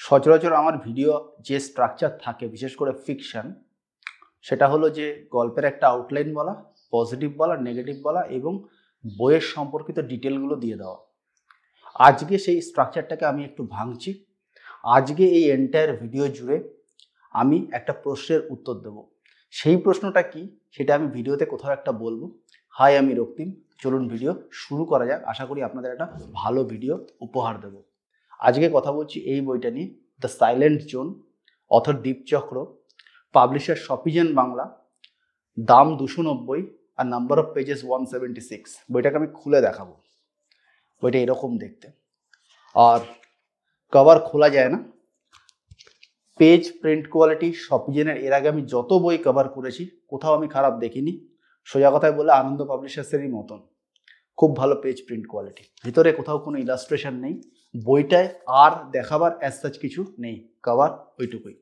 সচরাচর আমার ভিডিও যে স্ট্রাকচার থাকে, বিশেষ করে ফিকশন, সেটা হলো যে গল্পের একটা আউটলাইন বলা, পজিটিভ বলা, নেগেটিভ বলা এবং বইয়ের সম্পর্কিত ডিটেলগুলো দিয়ে দেওয়া। আজকে সেই স্ট্রাকচারটাকে আমি একটু ভাঙছি। আজকে এই এন্টায়ার ভিডিও জুড়ে আমি একটা প্রশ্নের উত্তর দেব। সেই প্রশ্নটা কি সেটা আমি ভিডিওতে কোথাও একটা বলবো। হাই, আমি রক্তিম। চলুন ভিডিও শুরু করা যাক। আশা করি আপনাদের একটা ভালো ভিডিও উপহার দেব। আজকে কথা বলছি এই বইটা নিয়ে, the silent zone, author Dipchakra, publisher Shopizen Bangla, দাম 290 আর নাম্বার অফ পেজেস 176। বইটাকে আমি খুলে দেখাবো। বইটা এরকম দেখতে, আর কভার খোলা যায় না। পেজ প্রিন্ট কোয়ালিটি শপিজেনের এর আগে আমি যত বই কভার করেছি কোথাও আমি খারাপ দেখিনি। সোজা কথায় বলে আনন্দ পাবলিশার্সেরই মতন খুব ভালো পেজ প্রিন্ট কোয়ালিটি। ভিতরে কোথাও কোনো ইলাস্ট্রেশন নেই। বইটায় আর দেখাবার অ্যাজ সাচ কিছু নেই, কভার ওইটুকুই।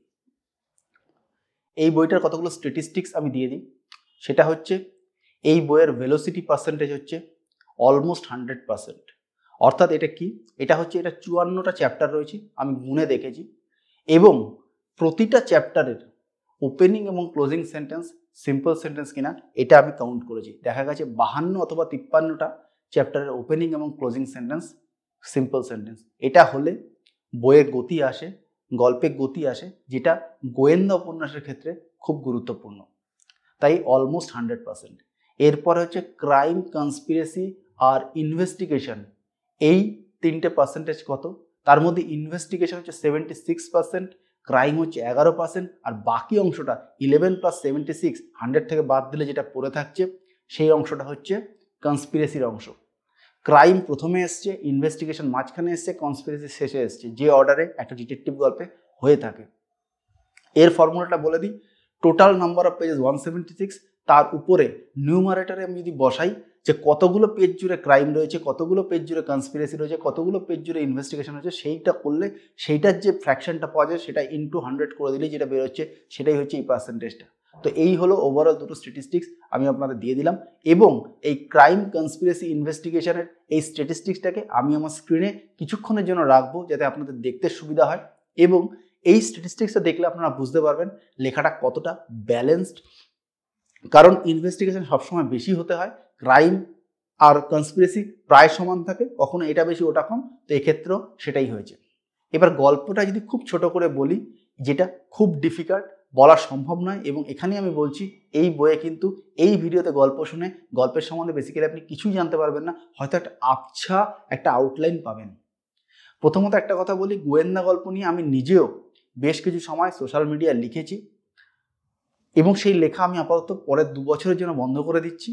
এই বইটার কতগুলো স্ট্যাটিস্টিক্স আমি দিয়ে দিই। সেটা হচ্ছে এই বইয়ের ভেলোসিটি পার্সেন্টেজ হচ্ছে অলমোস্ট 100%। অর্থাৎ এটা কি, এটা হচ্ছে এটা 54টা চ্যাপ্টার রয়েছে, আমি গুনে দেখেছি, এবং প্রতিটা চ্যাপ্টারের ওপেনিং এবং ক্লোজিং সেন্টেন্স সিম্পল সেন্টেন্স কিনা এটা আমি কাউন্ট করেছি। দেখা গেছে 52 অথবা 53টা চ্যাপ্টারের ওপেনিং এবং ক্লোজিং সেন্টেন্স সিম্পল সেন্টেন্স। এটা হলে বইয়ের গতি আসে, গল্পে গতি আসে, যেটা গোয়েন্দা উপন্যাসের ক্ষেত্রে খুব গুরুত্বপূর্ণ। তাই অলমোস্ট 100%। এরপরে হচ্ছে ক্রাইম, কনস্পিরেসি আর ইনভেস্টিগেশন, এই তিনটে পার্সেন্টেজ কত? তার মধ্যে ইনভেস্টিগেশন হচ্ছে 76%, ক্রাইম হচ্ছে 11%, আর বাকি অংশটা 11 + 76, 100 থেকে বাদ দিলে যেটা পড়ে থাকছে সেই অংশটা হচ্ছে কনস্পিরেসির অংশ। ক্রাইম প্রথমে এসছে, ইনভেস্টিগেশন মাঝখানে এসছে, কনস্পিরেসি শেষে এসছে, যে অর্ডারে একটা ডিটেকটিভ গল্পে হয়ে থাকে। এর ফর্মুলাটা বলে দিই। টোটাল নাম্বার অফ পেজেস 176, তার উপরে নিউমারেটরে আমি যদি বসাই যে কতগুলো পেজ জুড়ে ক্রাইম রয়েছে, কতগুলো পেজ জুড়ে কনস্পিরেসি রয়েছে, কতগুলো পেজ জুড়ে ইনভেস্টিগেশন রয়েছে, সেইটা করলে সেইটার যে ফ্র্যাকশনটা পাওয়া যায় সেটা ইনটু 100 করে দিলেই যেটা বেরোচ্ছে সেটাই হচ্ছে এই পার্সেন্টেজটা। তো এই হলো ওভারঅল দুটো স্ট্যাটিস্টিক্স আমি আপনাদের দিয়ে দিলাম। এবং এই ক্রাইম, কনস্পিরেসি, ইনভেস্টিগেশনের এই স্ট্যাটিস্টিক্সটাকে আমি আমার স্ক্রিনে কিছুক্ষণের জন্য রাখবো যাতে আপনাদের দেখতে সুবিধা হয়, এবং এই স্ট্যাটিস্টিক্সটা দেখলে আপনারা বুঝতে পারবেন লেখাটা কতটা ব্যালেন্সড। কারণ ইনভেস্টিগেশন সবসময় বেশি হতে হয়, ক্রাইম আর কনস্পিরেসি প্রায় সমান থাকে, কখনো এটা বেশি ওটা কম, তো এক্ষেত্রেও সেটাই হয়েছে। এবার গল্পটা যদি খুব ছোট করে বলি, যেটা খুব ডিফিকাল্ট, বলা সম্ভব নয়, এবং এখানে আমি বলছি এই বইয়ে কিন্তু এই ভিডিওতে গল্প শুনে গল্পের সম্বন্ধে বেসিক্যালি আপনি কিছুই জানতে পারবেন না, হয়তো একটা আবছা একটা আউটলাইন পাবেন। প্রথমত একটা কথা বলি, গোয়েন্দা গল্প নিয়ে আমি নিজেও বেশ কিছু সময় সোশ্যাল মিডিয়ায় লিখেছি, এবং সেই লেখা আমি আপাতত পরের 2 বছরের জন্য বন্ধ করে দিচ্ছি।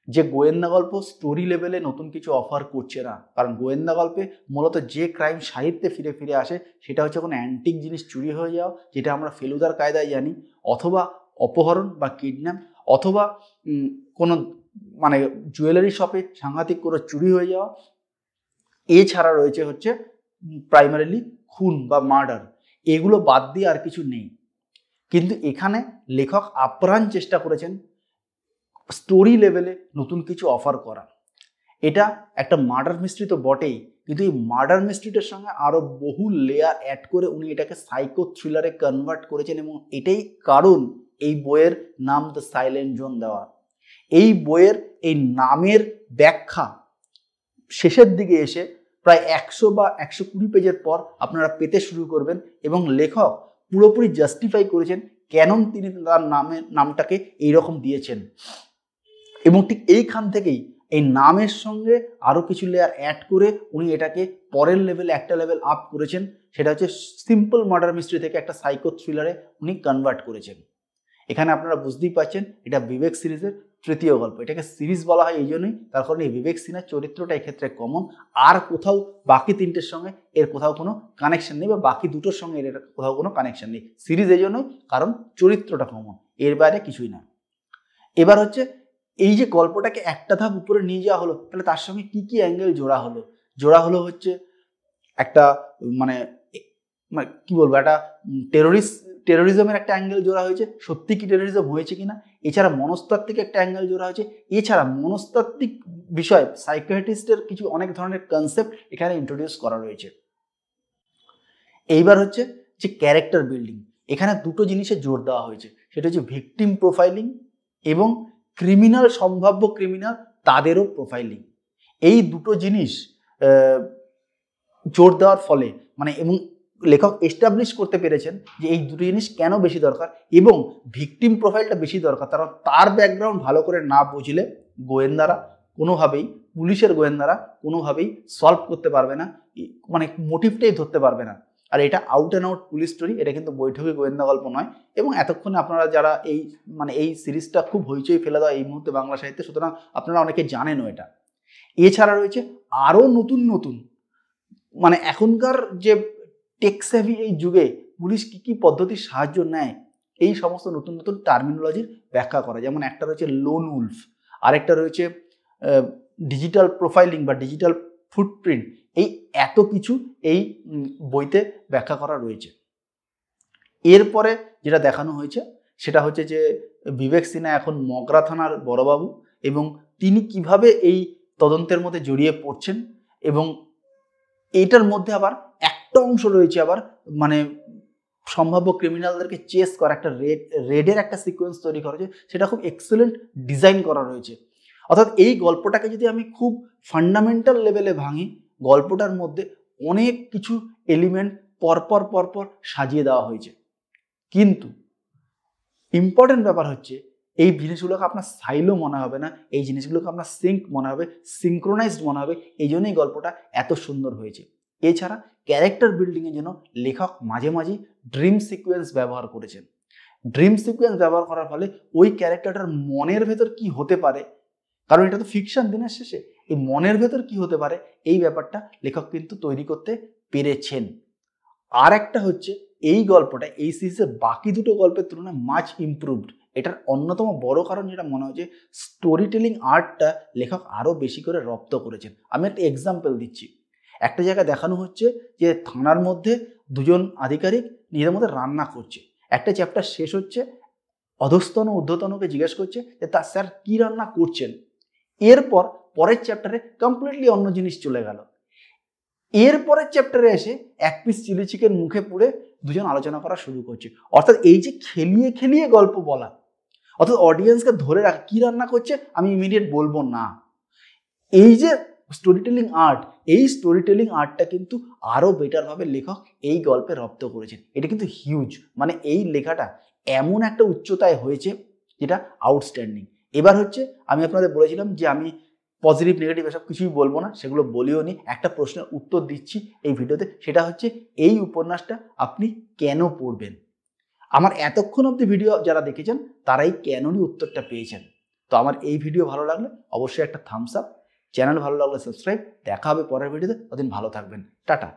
যে গোয়েন্দা গল্প স্টোরি লেভেলে নতুন কিছু অফার করছে না, কারণ গোয়েন্দা গল্পে মূলত যে ক্রাইম সাহিত্যে ফিরে ফিরে আসে সেটা হচ্ছে কোনো অ্যান্টিক জিনিস চুরি হয়ে যাওয়া, যেটা আমরা ফেলুদার কায়দায় জানি, অথবা অপহরণ বা কিডন্যাপ, অথবা কোনো মানে জুয়েলারি শপে সাংঘাতিক করে চুরি হয়ে যাওয়া। এছাড়া রয়েছে হচ্ছে প্রাইমারিলি খুন বা মার্ডার। এগুলো বাদ দিয়ে আর কিছু নেই। কিন্তু এখানে লেখক আপ্রাণ চেষ্টা করেছেন স্টোরি লেভেলে নতুন কিছু অফার করা। এটা একটা মার্ডার মিস্ট্রি তো বটেই, কিন্তু এই মার্ডার মিস্ট্রিটার সঙ্গে আরও বহু লেয়ার অ্যাড করে উনি এটাকে সাইকো থ্রিলারে কনভার্ট করেছেন, এবং এটাই কারণ এই বইয়ের নাম দ্য সাইলেন্ট জোন দেওয়া। এই বইয়ের এই নামের ব্যাখ্যা শেষের দিকে এসে প্রায় 100 বা 120 পেজের পর আপনারা পেতে শুরু করবেন, এবং লেখক পুরোপুরি জাস্টিফাই করেছেন কেন তিনি তার নামটাকে এইরকম দিয়েছেন। এবং ঠিক এইখান থেকেই এই নামের সঙ্গে আরও কিছু লেয়ার অ্যাড করে উনি এটাকে পরের লেভেলে একটা লেভেল আপ করেছেন। সেটা হচ্ছে সিম্পল মার্ডার মিস্ট্রি থেকে একটা সাইকো থ্রিলারে উনি কনভার্ট করেছেন। এখানে আপনারা বুঝতেই পারছেন এটা বিবেক সিরিজের তৃতীয় গল্প। এটাকে সিরিজ বলা হয় এই জন্যই, তার কারণে এই বিবেক সিনহার চরিত্রটা এক্ষেত্রে কমন। আর কোথাও বাকি তিনটের সঙ্গে এর কোথাও কোনো কানেকশন নেই, বা বাকি দুটোর সঙ্গে এর কোথাও কোনো কানেকশন নেই। সিরিজ এই জন্যই কারণ চরিত্রটা কমন, এর বাইরে কিছুই না। এবার হচ্ছে এই যে গল্পটাকে একটা ধাপ উপরে নিয়ে যাওয়া হলো, তাহলে তার সঙ্গে কি কি অ্যাঙ্গেল জোড়া হলো হচ্ছে একটা মানে কি বলবো, একটা টেরোরিজমের একটা অ্যাঙ্গেল জোড়া হয়েছে, সত্যি কি টেরোরিজম হয়েছে কিনা। এছাড়া মনস্তাত্ত্বিক একটা অ্যাঙ্গেল জোড়া হয়েছে। এছাড়া মনস্তাত্ত্বিক বিষয় সাইকিয়াট্রিস্টের কিছু অনেক ধরনের কনসেপ্ট এখানে ইন্ট্রোডিউস করা রয়েছে। এইবার হচ্ছে যে ক্যারেক্টার বিল্ডিং। এখানে দুটো জিনিসে জোর দেওয়া হয়েছে, সেটা হচ্ছে ভিকটিম প্রোফাইলিং এবং ক্রিমিনাল, সম্ভাব্য ক্রিমিনাল তাদেরও প্রোফাইলিং। এই দুটো জিনিস জোর দেওয়ার ফলে মানে এবং লেখক এস্টাবলিশ করতে পেরেছেন যে এই দুটো জিনিস কেন বেশি দরকার এবং ভিকটিম প্রোফাইলটা বেশি দরকার। কারণ তার ব্যাকগ্রাউন্ড ভালো করে না বুঝলে গোয়েন্দারা কোনোভাবেই, পুলিশের গোয়েন্দারা কোনোভাবেই সলভ করতে পারবে না, মানে মোটিভটাই ধরতে পারবে না। আর এটা out and out police story, এটা কিন্তু বৈঠকি গোয়েন্দা গল্প নয়। এবং এতক্ষণে আপনারা যারা এই সিরিজটা খুব হইচই ফেলে দেওয়া এই মুহূর্তে বাংলা সাহিত্যে, সুতরাং আপনারা অনেকে জানেনও এটা। এছাড়া রয়েছে আরও নতুন নতুন, মানে এখনকার যে টেকসেভি এই যুগে পুলিশ কী কী পদ্ধতির সাহায্য নেয়, এই সমস্ত নতুন নতুন টার্মিনোলজির ব্যাখ্যা করা। যেমন একটা রয়েছে লোন উলফ, আরেকটা রয়েছে ডিজিটাল প্রোফাইলিং বা ডিজিটাল ফুটপ্রিন্ট। এই এত কিছু এই বইতে ব্যাখ্যা করা রয়েছে। এরপরে যেটা দেখানো হয়েছে সেটা হচ্ছে যে বিবেক সিনহা এখন মগরা থানার বড়বাবু এবং তিনি কিভাবে এই তদন্তের মধ্যে জড়িয়ে পড়ছেন। এবং এইটার মধ্যে আবার একটা অংশ রয়েছে আবার মানে সম্ভাব্য ক্রিমিনালদেরকে চেস করা, একটা রেডের একটা সিকোয়েন্স তৈরি করা হয়েছে, সেটা খুব এক্সেলেন্ট ডিজাইন করা রয়েছে। অর্থাৎ এই গল্পটাকে যদি আমি খুব ফান্ডামেন্টাল লেভেলে ভাঙি, গল্পটার মধ্যে অনেক কিছু এলিমেন্ট পরপর পরপর সাজিয়ে দেওয়া হয়েছে। কিন্তু ইম্পর্টেন্ট ব্যাপার হচ্ছে এই জিনিসগুলোকে আপনার সাইলো মনে হবে না, এই জিনিসগুলোকে আপনার সিঙ্ক মনে হবে, সিঙ্ক্রোনাইজড মনে হবে। এই জন্যই গল্পটা এত সুন্দর হয়েছে। এছাড়া ক্যারেক্টার বিল্ডিংয়ের জন্য লেখক মাঝে মাঝে ড্রিম সিকোয়েন্স ব্যবহার করেছেন। ড্রিম সিকোয়েন্স ব্যবহার করার ফলে ওই ক্যারেক্টারটার মনের ভেতর কি হতে পারে, কারণ এটা তো ফিকশন, দিনের শেষে এই মনের ভেতর কি হতে পারে এই ব্যাপারটা লেখক কিন্তু তৈরি করতে পেরেছেন। আর একটা হচ্ছে এই গল্পটা এই সিরিজের বাকি দুটো গল্পের তুলনায় মাচ ইমপ্রুভড। এটার অন্যতম বড় কারণ যেটা মনে হয় যে স্টোরি টেলিং আর্টটা লেখক আরও বেশি করে রপ্ত করেছেন। আমি একটা এক্সাম্পল দিচ্ছি। একটা জায়গায় দেখানো হচ্ছে যে থানার মধ্যে দুজন আধিকারিক নিজেদের মধ্যে রান্না করছে। একটা চ্যাপ্টার শেষ হচ্ছে, অধস্তন ঊর্ধ্বতনকে জিজ্ঞেস করছে যে তার স্যার কী রান্না করছেন। এরপর পরের চ্যাপ্টারে কমপ্লিটলি অন্য জিনিস চলে গেল। এরপরের চ্যাপ্টারে এসে এক পিস চিলি চিকেন মুখে পুড়ে দুজন আলোচনা করা শুরু করছে। অর্থাৎ এই যে খেলিয়ে খেলিয়ে গল্প বলা, অর্থাৎ অডিয়েন্সকে ধরে রাখা, কী রান্না করছে আমি ইমিডিয়েট বলবো না, এই যে স্টোরি টেলিং আর্ট, এই স্টোরি টেলিং আর্টটা কিন্তু আরও বেটারভাবে লেখক এই গল্পে রপ্ত করেছেন। এটা কিন্তু হিউজ, মানে এই লেখাটা এমন একটা উচ্চতায় হয়েছে যেটা আউটস্ট্যান্ডিং। এবার হচ্ছে আমি আপনাদের বলেছিলাম যে আমি পজিটিভ নেগেটিভ এসব কিছুই বলবো না, সেগুলো বলিও নি। একটা প্রশ্নের উত্তর দিচ্ছি এই ভিডিওতে, সেটা হচ্ছে এই উপন্যাসটা আপনি কেন পড়বেন। আমার এতক্ষণ অবধি ভিডিও যারা দেখেছেন তারাই কেনই উত্তরটা পেয়েছেন। তো আমার এই ভিডিও ভালো লাগলে অবশ্যই একটা থামস আপ, চ্যানেল ভালো লাগলে সাবস্ক্রাইব। দেখা হবে পরের ভিডিওতে, ততদিন ভালো থাকবেন, টাটা।